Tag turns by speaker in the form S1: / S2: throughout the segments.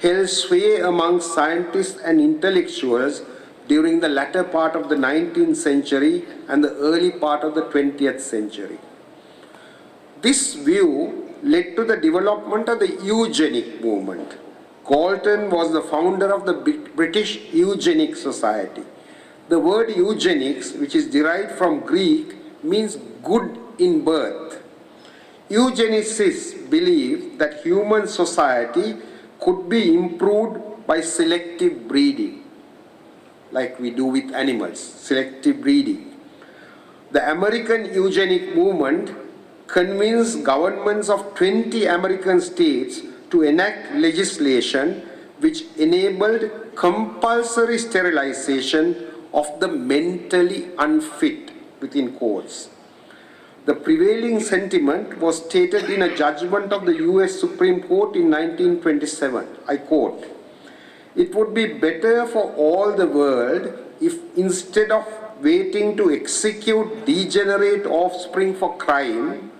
S1: held sway among scientists and intellectuals during the latter part of the 19th century and the early part of the 20th century. This view led to the development of the eugenic movement. Galton was the founder of the British Eugenic Society. The word eugenics, which is derived from Greek, means good in birth. Eugenicists believe that human society could be improved by selective breeding, like we do with animals, selective breeding. The American eugenic movement convinced governments of 20 American states to enact legislation which enabled compulsory sterilization of the mentally unfit, within quotes. The prevailing sentiment was stated in a judgment of the US Supreme Court in 1927. I quote, "It would be better for all the world if instead of waiting to execute degenerate offspring for crime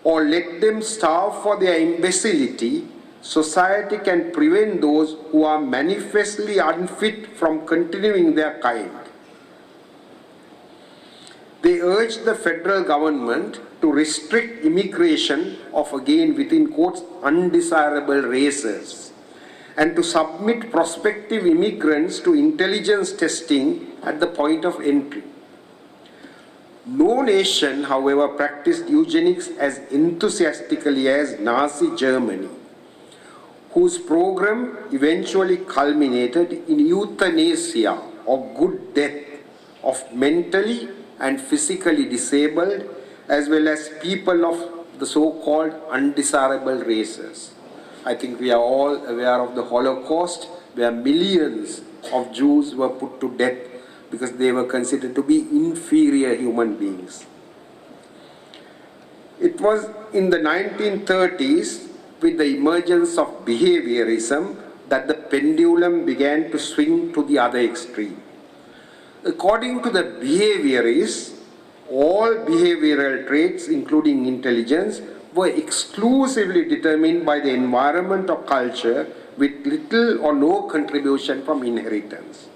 S1: or let them starve for their imbecility, society can prevent those who are manifestly unfit from continuing their kind." They urged the federal government to restrict immigration of, again within quotes, undesirable races, and to submit prospective immigrants to intelligence testing at the point of entry. No nation, however, practiced eugenics as enthusiastically as Nazi Germany, whose program eventually culminated in euthanasia, or good death, of mentally and physically disabled, as well as people of the so-called undesirable races. I think we are all aware of the Holocaust, where millions of Jews were put to death because they were considered to be inferior human beings. It was in the 1930s, with the emergence of behaviorism, that the pendulum began to swing to the other extreme. According to the behaviorists, all behavioral traits, including intelligence, were exclusively determined by the environment or culture, with little or no contribution from inheritance.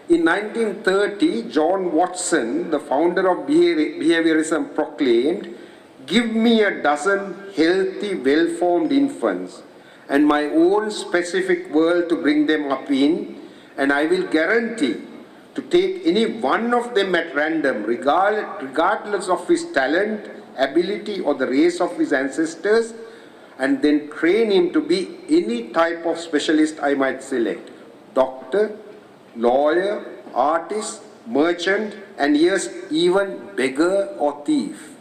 S1: In 1930, John Watson, the founder of behaviorism, proclaimed, "Give me a dozen healthy, well-formed infants and my own specific world to bring them up in, and I will guarantee to take any one of them at random, regardless of his talent, ability, or the race of his ancestors, and then train him to be any type of specialist I might select: doctor, lawyer, artist, merchant, and yes, even beggar or thief."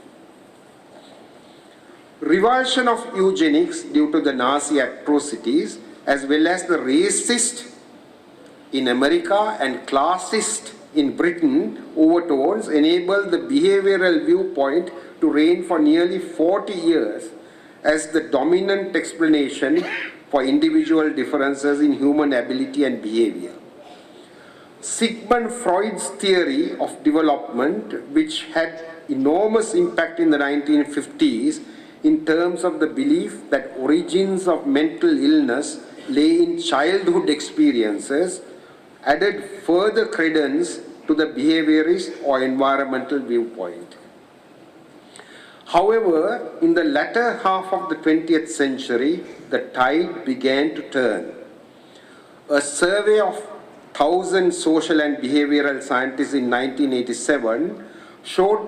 S1: Revulsion of eugenics due to the Nazi atrocities, as well as the racist in America and classist in Britain overtones, enabled the behavioral viewpoint to reign for nearly 40 years as the dominant explanation for individual differences in human ability and behavior. Sigmund Freud's theory of development, which had enormous impact in the 1950s in terms of the belief that origins of mental illness lay in childhood experiences, added further credence to the behaviorist or environmental viewpoint. However, in the latter half of the 20th century, the tide began to turn. A survey of 1,000 social and behavioral scientists in 1987 showed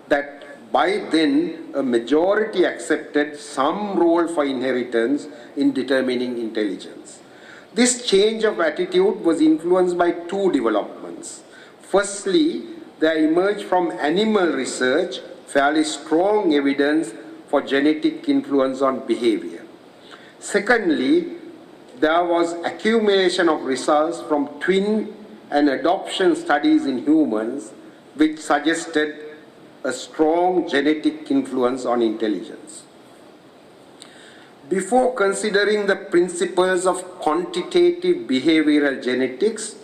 S1: that by then a majority accepted some role for inheritance in determining intelligence. This change of attitude was influenced by two developments. Firstly, there emerged from animal research fairly strong evidence for genetic influence on behavior. Secondly, there was accumulation of results from twin and adoption studies in humans which suggested a strong genetic influence on intelligence. Before considering the principles of quantitative behavioral genetics,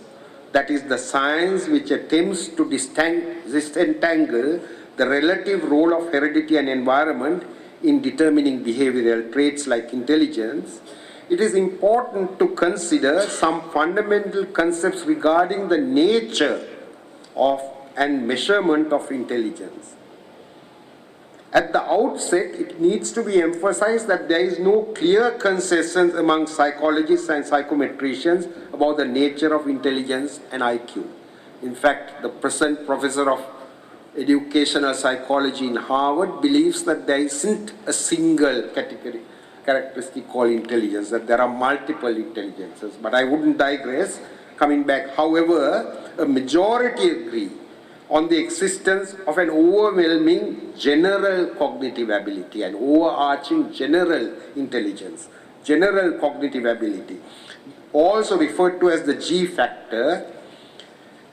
S1: that is the science which attempts to disentangle the relative role of heredity and environment in determining behavioral traits like intelligence, it is important to consider some fundamental concepts regarding the nature of and measurement of intelligence. At the outset, it needs to be emphasized that there is no clear consensus among psychologists and psychometricians about the nature of intelligence and IQ. In fact, the present professor of educational psychology in Harvard believes that there isn't a single characteristic called intelligence, that there are multiple intelligences. But I wouldn't digress. Coming back, however, a majority agree on the existence of an overwhelming general cognitive ability, an overarching general intelligence, general cognitive ability, also referred to as the G factor,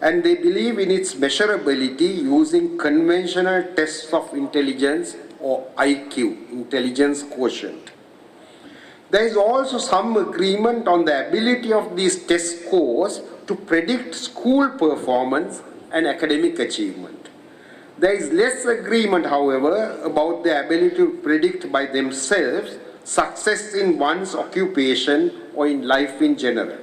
S1: and they believe in its measurability using conventional tests of intelligence or IQ, intelligence quotient. There is also some agreement on the ability of these test scores to predict school performance and academic achievement. There is less agreement, however, about the ability to predict by themselves success in one's occupation or in life in general.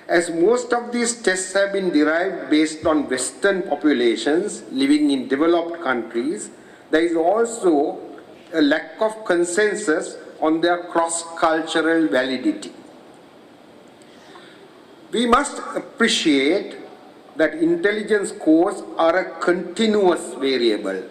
S1: As most of these tests have been derived based on Western populations living in developed countries, there is also a lack of consensus on their cross-cultural validity. We must appreciate that intelligence scores are a continuous variable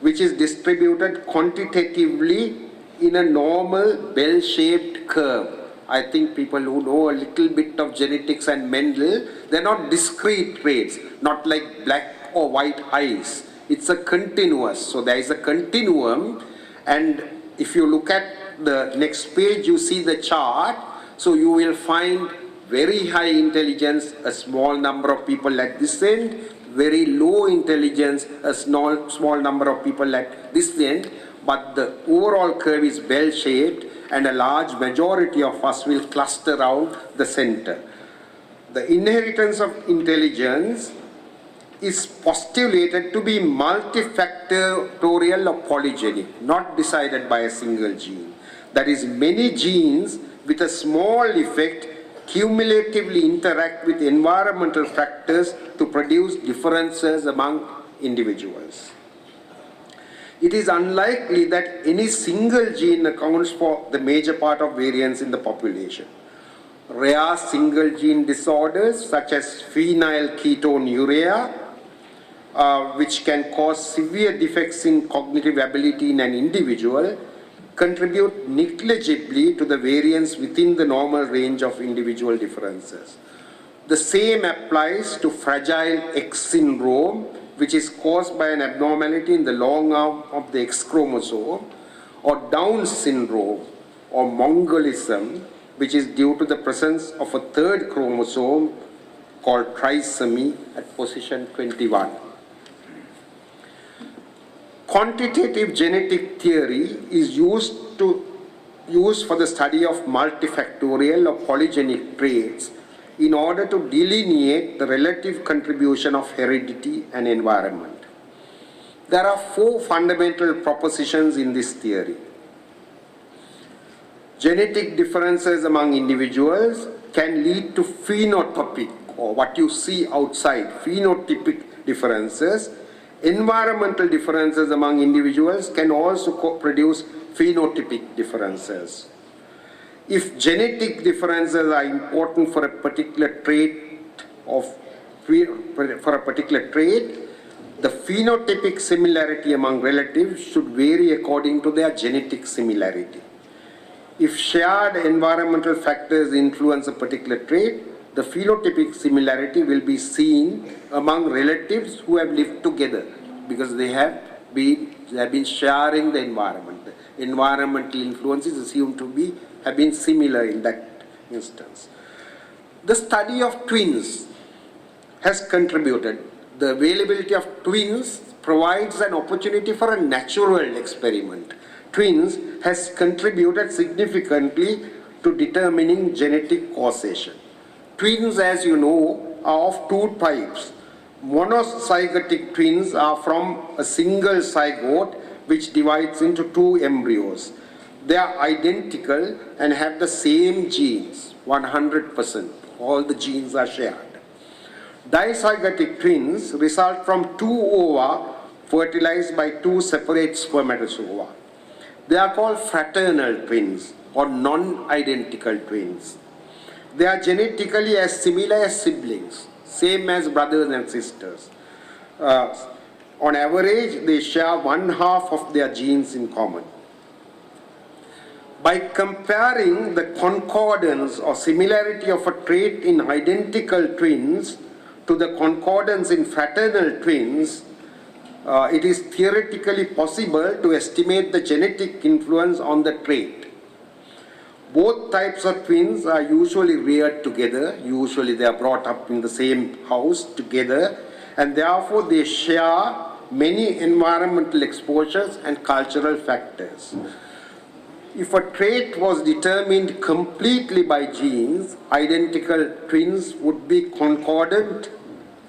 S1: which is distributed quantitatively in a normal bell-shaped curve. I think people who know a little bit of genetics and Mendel, they're not discrete traits, not like black or white eyes. It's a continuous. So there is a continuum, and if you look at the next page, you see the chart. So you will find very high intelligence, a small number of people at this end, very low intelligence, a small number of people at this end, but the overall curve is bell-shaped and a large majority of us will cluster around the center. The inheritance of intelligence is postulated to be multifactorial or polygenic, not decided by a single gene. That is, many genes with a small effect cumulatively interact with environmental factors to produce differences among individuals. It is unlikely that any single gene accounts for the major part of variance in the population. Rare single gene disorders such as phenylketonuria, which can cause severe defects in cognitive ability in an individual, contribute negligibly to the variance within the normal range of individual differences. The same applies to fragile X syndrome, which is caused by an abnormality in the long arm of the X chromosome, or Down syndrome or Mongolism, which is due to the presence of a third chromosome called trisomy at position 21. Quantitative genetic theory is used for the study of multifactorial or polygenic traits in order to delineate the relative contribution of heredity and environment. There are 4 fundamental propositions in this theory. Genetic differences among individuals can lead to phenotypic, or what you see outside, phenotypic differences. Environmental differences among individuals can also produce phenotypic differences. If genetic differences are important for a particular trait, the phenotypic similarity among relatives should vary according to their genetic similarity. If shared environmental factors influence a particular trait, the phenotypic similarity will be seen among relatives who have lived together because they have been sharing the environment. The environmental influences assumed to have been similar in that instance. The study of twins has contributed. The availability of twins provides an opportunity for a natural experiment. Twins has contributed significantly to determining genetic causation. Twins, as you know, are of 2 types. Monozygotic twins are from a single zygote which divides into 2 embryos. They are identical and have the same genes, 100%. All the genes are shared. Dizygotic twins result from two ova fertilized by two separate spermatozoa. They are called fraternal twins or non-identical twins. They are genetically as similar as siblings, same as brothers and sisters. On average, they share 1/2 of their genes in common. By comparing the concordance or similarity of a trait in identical twins to the concordance in fraternal twins, it is theoretically possible to estimate the genetic influence on the trait. Both types of twins are usually reared together. Usually they are brought up in the same house together, and therefore they share many environmental exposures and cultural factors. If a trait was determined completely by genes, identical twins would be concordant.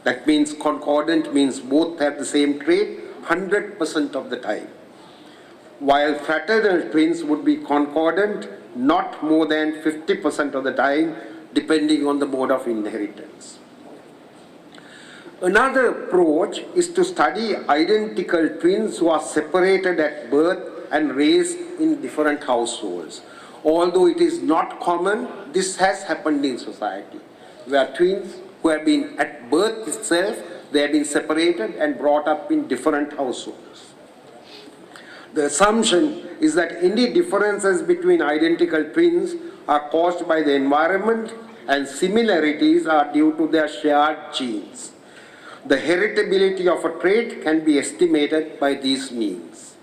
S1: That means concordant means both have the same trait 100% of the time. While fraternal twins would be concordant not more than 50% of the time, depending on the mode of inheritance. Another approach is to study identical twins who are separated at birth and raised in different households. Although it is not common, this has happened in society, where twins who have been at birth itself, they have been separated and brought up in different households. The assumption is that any differences between identical twins are caused by the environment and similarities are due to their shared genes. The heritability of a trait can be estimated by these means.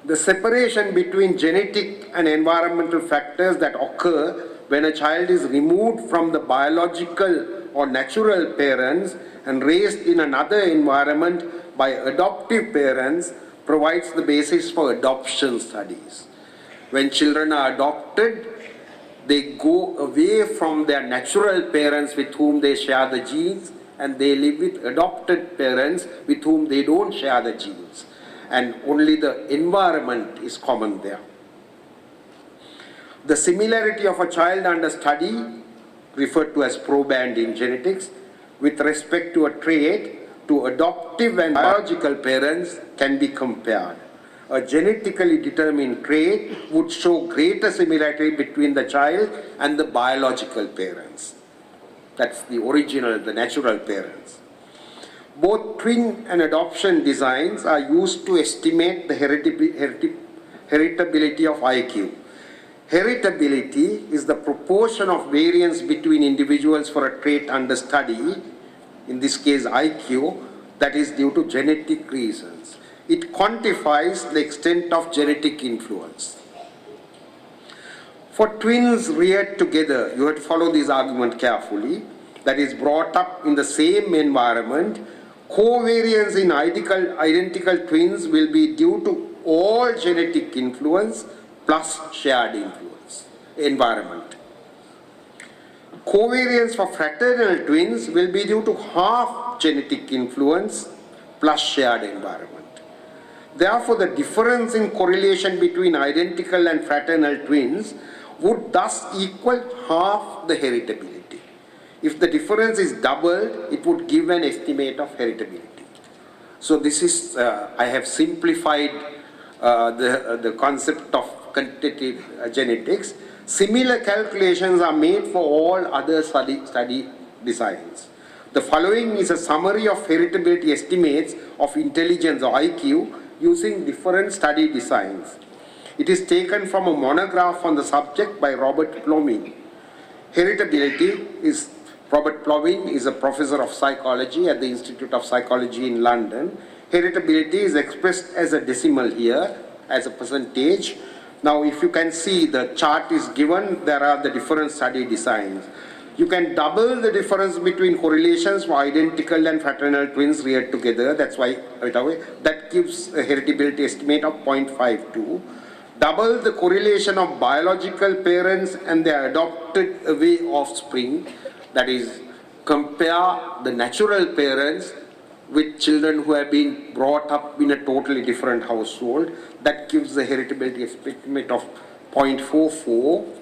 S1: The separation between genetic and environmental factors that occur when a child is removed from the biological or natural parents and raised in another environment by adoptive parents provides the basis for adoption studies. When children are adopted, they go away from their natural parents with whom they share the genes, and they live with adopted parents with whom they don't share the genes. And only the environment is common there. The similarity of a child under study, referred to as proband in genetics, with respect to a trait to adoptive and biological parents can be compared. A genetically determined trait would show greater similarity between the child and the biological parents. That's the original, the natural parents. Both twin and adoption designs are used to estimate the heritability of IQ. Heritability is the proportion of variance between individuals for a trait under study, in this case IQ, that is due to genetic reasons. It quantifies the extent of genetic influence. For twins reared together, you have to follow this argument carefully, that is brought up in the same environment, covariance in identical twins will be due to all genetic influence plus shared influence, environment. Covariance for fraternal twins will be due to half genetic influence plus shared environment. Therefore, the difference in correlation between identical and fraternal twins would thus equal half the heritability. If the difference is doubled, it would give an estimate of heritability. So this is, I have simplified the concept of quantitative genetics. Similar calculations are made for all other study designs. The following is a summary of heritability estimates of intelligence or IQ using different study designs. It is taken from a monograph on the subject by Robert Plomin. Robert Plomin is a professor of psychology at the Institute of Psychology in London. Heritability is expressed as a decimal here, as a percentage. Now, if you can see, the chart is given, there are the different study designs. You can double the difference between correlations for identical and fraternal twins reared together. That's why, right away, that gives a heritability estimate of 0.52. Double the correlation of biological parents and their adopted away offspring. That is, compare the natural parents with children who have been brought up in a totally different household. That gives the heritability estimate of 0.44.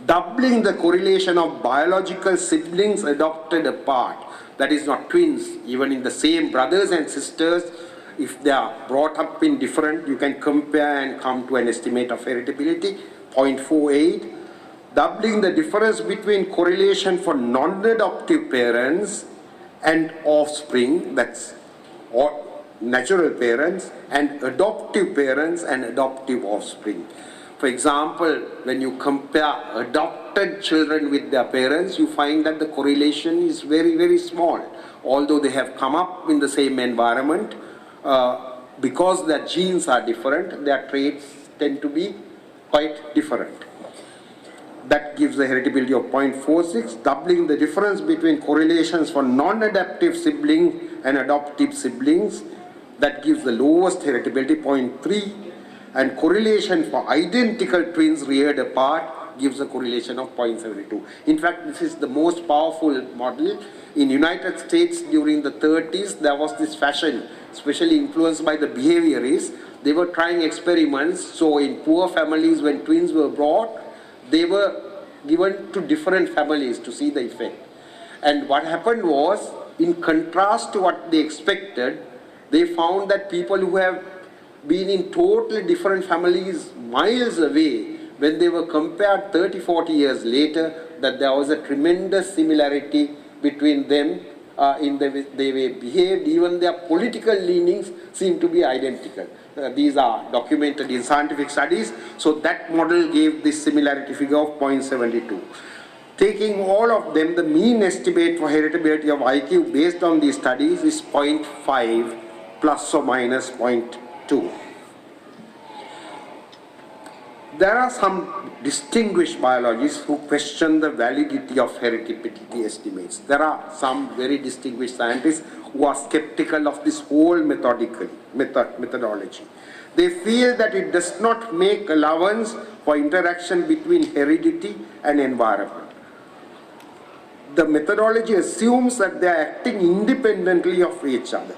S1: Doubling the correlation of biological siblings adopted apart, that is not twins, even in the same brothers and sisters, if they are brought up in different, you can compare and come to an estimate of heritability, 0.48. Doubling the difference between correlation for non-adoptive parents and offspring, that's natural parents, and adoptive parents and adoptive offspring. For example, when you compare adopted children with their parents, you find that the correlation is very, very small. Although they have come up in the same environment, because their genes are different, their traits tend to be quite different. That gives a heritability of 0.46, doubling the difference between correlations for non-adaptive siblings and adoptive siblings. That gives the lowest heritability, 0.3. And correlation for identical twins reared apart gives a correlation of 0.72. In fact, this is the most powerful model. In United States during the 30s, there was this fashion, especially influenced by the behaviorists. They were trying experiments. So in poor families, when twins were brought, they were given to different families to see the effect. And what happened was, in contrast to what they expected, they found that people who have been in totally different families miles away, when they were compared 30-40 years later, that there was a tremendous similarity between them in the way they behaved. Even their political leanings seem to be identical. These are documented in scientific studies. So that model gave this similarity figure of 0.72. Taking all of them, the mean estimate for heritability of IQ based on these studies is 0.5 plus or minus 0.2. There are some distinguished biologists who question the validity of heritability estimates. There are some very distinguished scientists who are skeptical of this whole methodology. They feel that it does not make allowance for interaction between heredity and environment. The methodology assumes that they are acting independently of each other.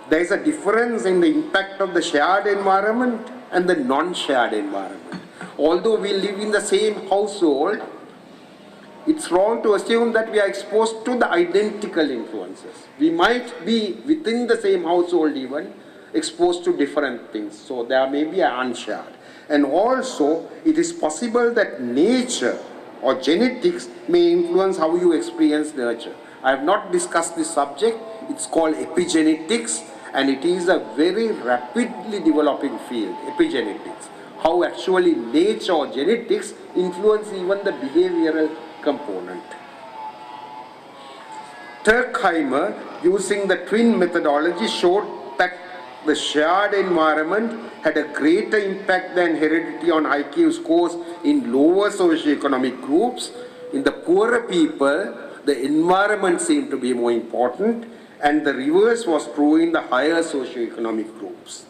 S1: There is a difference in the impact of the shared environment and the non-shared environment. Although we live in the same household, it's wrong to assume that we are exposed to the identical influences. We might be within the same household even exposed to different things. So there may be an unshared. And also, it is possible that nature or genetics may influence how you experience nurture. I have not discussed this subject. It's called epigenetics, and it is a very rapidly developing field, epigenetics. How actually nature or genetics influence even the behavioral component. Turkheimer, using the twin methodology, showed that the shared environment had a greater impact than heredity on IQ scores in lower socioeconomic groups. In the poorer people, the environment seemed to be more important, and the reverse was true in the higher socioeconomic groups.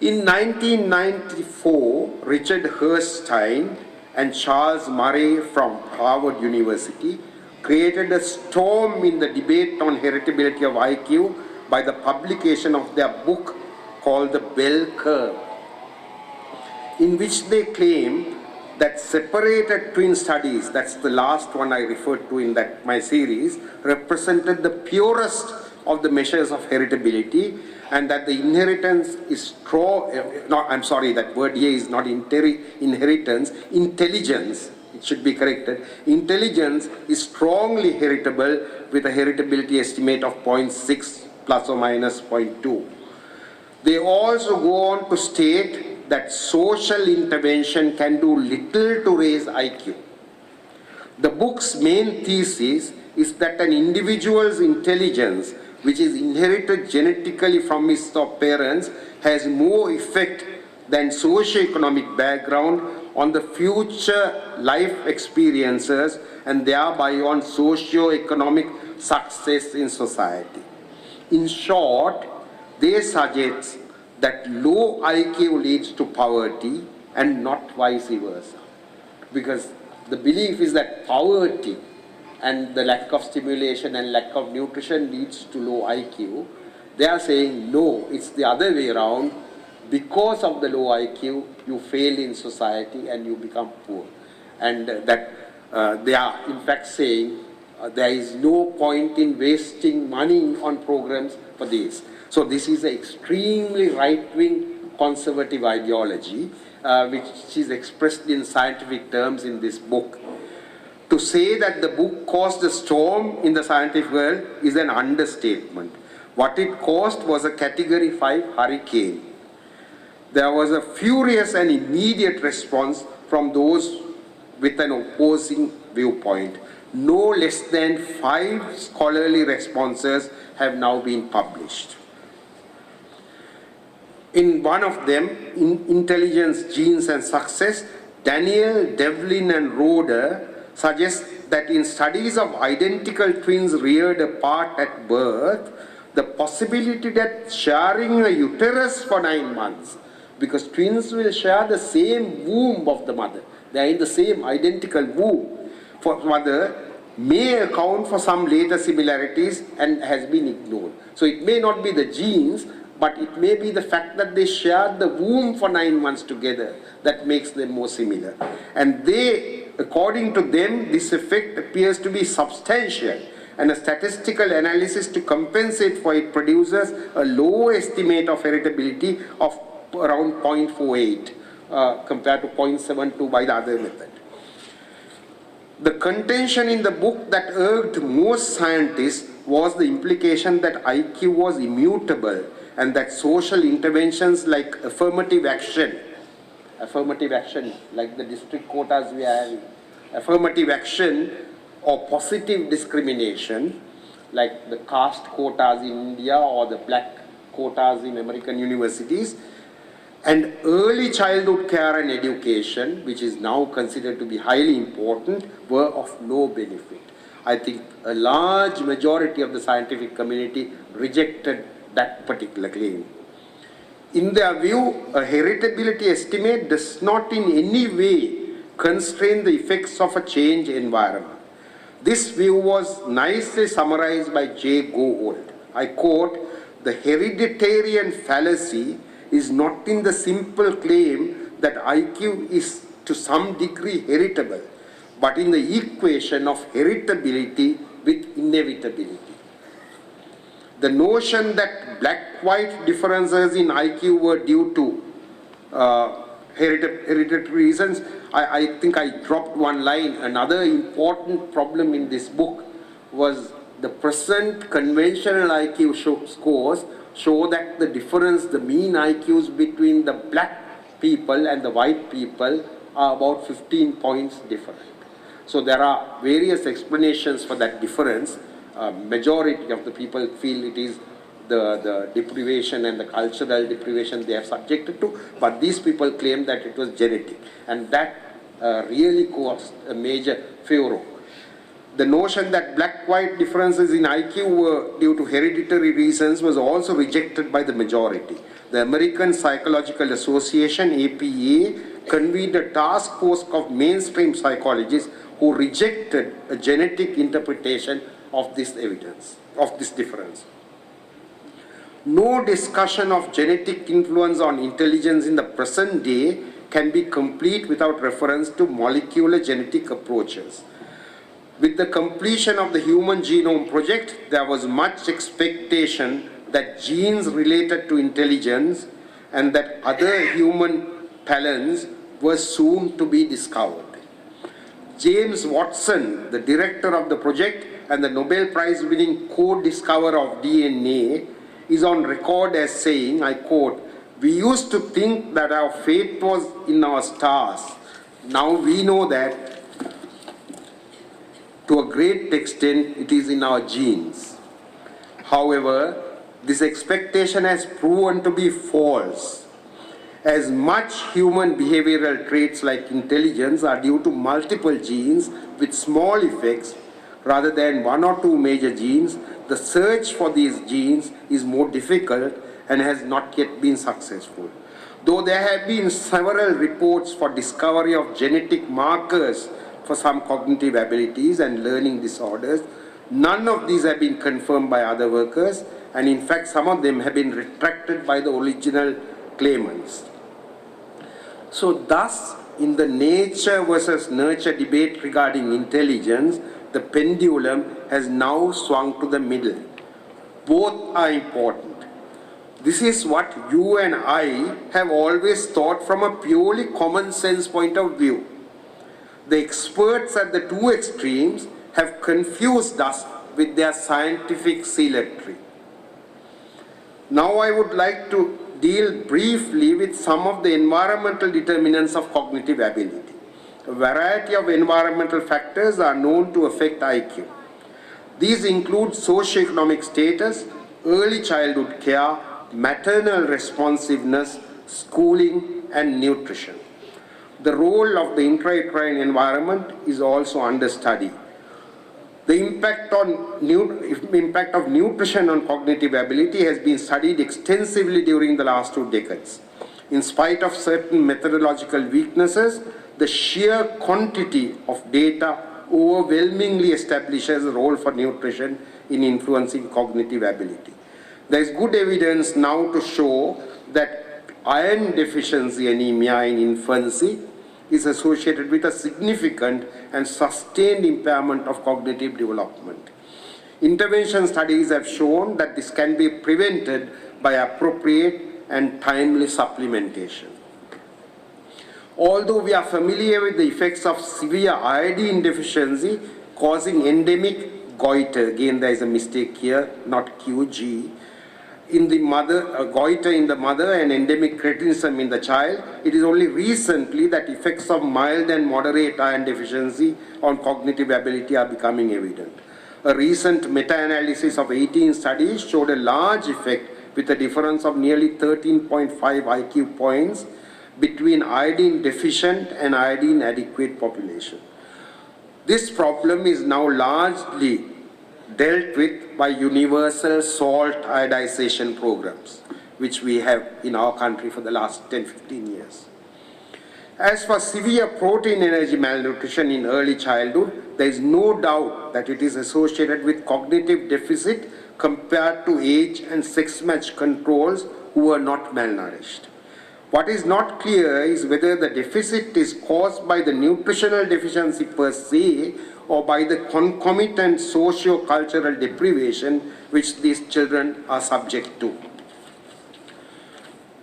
S1: In 1994, Richard Herrstein and Charles Murray from Harvard University created a storm in the debate on heritability of IQ by the publication of their book called The Bell Curve, in which they claim that separated twin studies, that's the last one I referred to in my series, represented the purest of the measures of heritability, and that the inheritance is strong, that word here is not inheritance, intelligence, it should be corrected. Intelligence is strongly heritable with a heritability estimate of 0.6 plus or minus 0.2. They also go on to state that social intervention can do little to raise IQ. The book's main thesis is that an individual's intelligence, which is inherited genetically from his parents, has more effect than socioeconomic background on the future life experiences and thereby on socioeconomic success in society. In short, they suggest that low IQ leads to poverty and not vice versa. Because the belief is that poverty and the lack of stimulation and lack of nutrition leads to low IQ. They are saying, no, it's the other way around. Because of the low IQ, you fail in society and you become poor. And that they are in fact saying there is no point in wasting money on programs for this. So this is an extremely right-wing conservative ideology which is expressed in scientific terms in this book. To say that the book caused a storm in the scientific world is an understatement. What it caused was a Category 5 hurricane. There was a furious and immediate response from those with an opposing viewpoint. No less than 5 scholarly responses have now been published. In one of them, in Intelligence, Genes and Success, Daniel, Devlin and Roeder suggest that in studies of identical twins reared apart at birth, the possibility that sharing a uterus for 9 months, because twins will share the same womb of the mother, they are in the same identical womb for mother, may account for some later similarities and has been ignored. So it may not be the genes, but it may be the fact that they shared the womb for 9 months together that makes them more similar. And they, according to them, this effect appears to be substantial, and a statistical analysis to compensate for it produces a low estimate of heritability of around 0.48 compared to 0.72 by the other method. The contention in the book that irked most scientists was the implication that IQ was immutable and that social interventions like affirmative action like the district quotas we are having, affirmative action or positive discrimination like the caste quotas in India or the black quotas in American universities, and early childhood care and education, which is now considered to be highly important, were of no benefit. I think a large majority of the scientific community rejected that particular claim. In their view, a heritability estimate does not in any way constrain the effects of a change environment. This view was nicely summarized by J. Gould. I quote, "The hereditarian fallacy is not in the simple claim that IQ is to some degree heritable, but in the equation of heritability with inevitability. The notion that black-white differences in IQ were due to hereditary reasons, I think I dropped one line. Another important problem in this book was the present conventional IQ scores show that the difference, the mean IQs between the black people and the white people are about 15 points different. So there are various explanations for that difference. Majority of the people feel it is the deprivation and the cultural deprivation they are subjected to, but these people claim that it was genetic, and that really caused a major furor. The notion that black-white differences in IQ were due to hereditary reasons was also rejected by the majority. The American Psychological Association, APA, convened a task force of mainstream psychologists who rejected a genetic interpretation of this evidence, of this difference. No discussion of genetic influence on intelligence in the present day can be complete without reference to molecular genetic approaches. With the completion of the Human Genome Project, there was much expectation that genes related to intelligence and that other human talents were soon to be discovered. James Watson, the director of the project and the Nobel Prize winning co-discoverer of DNA, is on record as saying, I quote, "We used to think that our fate was in our stars. Now we know that to a great extent it is in our genes. However, this expectation has proven to be false, as much human behavioral traits like intelligence are due to multiple genes with small effects rather than one or two major genes. The search for these genes is more difficult and has not yet been successful. Though there have been several reports for discovery of genetic markers for some cognitive abilities and learning disorders. None of these have been confirmed by other workers, and in fact some of them have been retracted by the original claimants. So thus, in the nature versus nurture debate regarding intelligence, the pendulum has now swung to the middle. Both are important. This is what you and I have always thought from a purely common sense point of view. The experts at the two extremes have confused us with their scientific zealotry. Now I would like to deal briefly with some of the environmental determinants of cognitive ability. A variety of environmental factors are known to affect IQ. These include socioeconomic status, early childhood care, maternal responsiveness, schooling, and nutrition. The role of the intrauterine environment is also under study. The impact of nutrition on cognitive ability has been studied extensively during the last 2 decades. In spite of certain methodological weaknesses, the sheer quantity of data overwhelmingly establishes a role for nutrition in influencing cognitive ability. There is good evidence now to show that iron deficiency anemia in infancy is associated with a significant and sustained impairment of cognitive development. Intervention studies have shown that this can be prevented by appropriate and timely supplementation. Although we are familiar with the effects of severe iodine deficiency causing endemic goiter, again there is a mistake here, not QG, in the mother, goiter in the mother and endemic cretinism in the child, it is only recently that effects of mild and moderate iron deficiency on cognitive ability are becoming evident. A recent meta-analysis of 18 studies showed a large effect with a difference of nearly 13.5 IQ points between iodine deficient and iodine adequate population. This problem is now largely dealt with by universal salt iodization programs, which we have in our country for the last 10-15 years. As for severe protein energy malnutrition in early childhood, there is no doubt that it is associated with cognitive deficit compared to age and sex-matched controls who are not malnourished. What is not clear is whether the deficit is caused by the nutritional deficiency per se or by the concomitant socio-cultural deprivation which these children are subject to.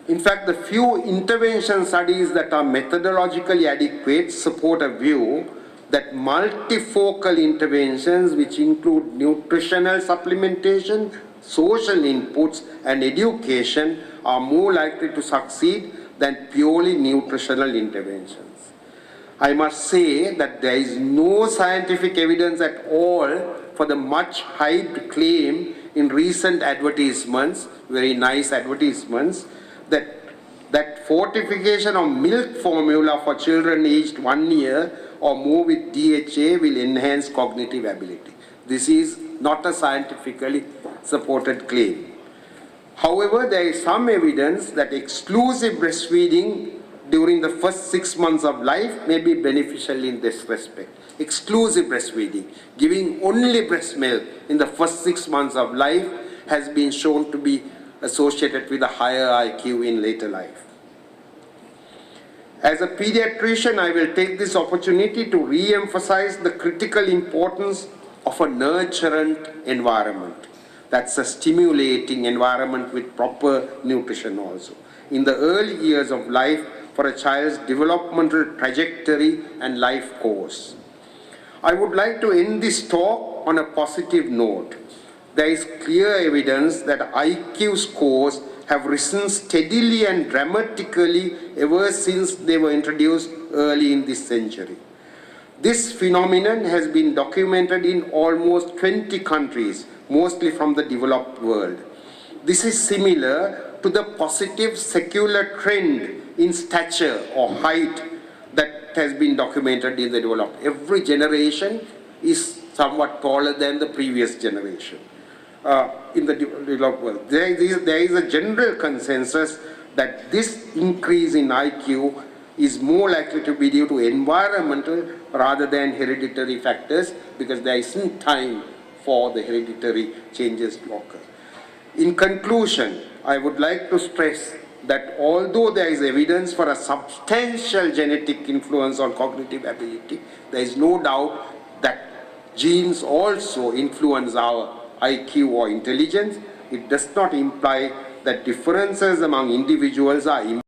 S1: In fact, the few intervention studies that are methodologically adequate support a view that multifocal interventions, which include nutritional supplementation, social inputs, and education, are more likely to succeed than purely nutritional interventions. I must say that there is no scientific evidence at all for the much hyped claim in recent advertisements, very nice advertisements, that fortification of milk formula for children aged 1 year or more with DHA will enhance cognitive ability. This is not a scientifically supported claim. However, there is some evidence that exclusive breastfeeding during the first 6 months of life may be beneficial in this respect. Exclusive breastfeeding, giving only breast milk in the first 6 months of life has been shown to be associated with a higher IQ in later life. As a pediatrician, I will take this opportunity to re-emphasize the critical importance of a nurturant environment. That's a stimulating environment with proper nutrition also. In the early years of life, for a child's developmental trajectory and life course. I would like to end this talk on a positive note. There is clear evidence that IQ scores have risen steadily and dramatically ever since they were introduced early in this century. This phenomenon has been documented in almost 20 countries, mostly from the developed world. This is similar to the positive secular trend in stature or height that has been documented in the developed. Every generation is somewhat taller than the previous generation in the developed world. There is a general consensus that this increase in IQ is more likely to be due to environmental rather than hereditary factors, because there isn't time for the hereditary changes to occur. In conclusion, I would like to stress that although there is evidence for a substantial genetic influence on cognitive ability, there is no doubt that genes also influence our IQ or intelligence. It does not imply that differences among individuals are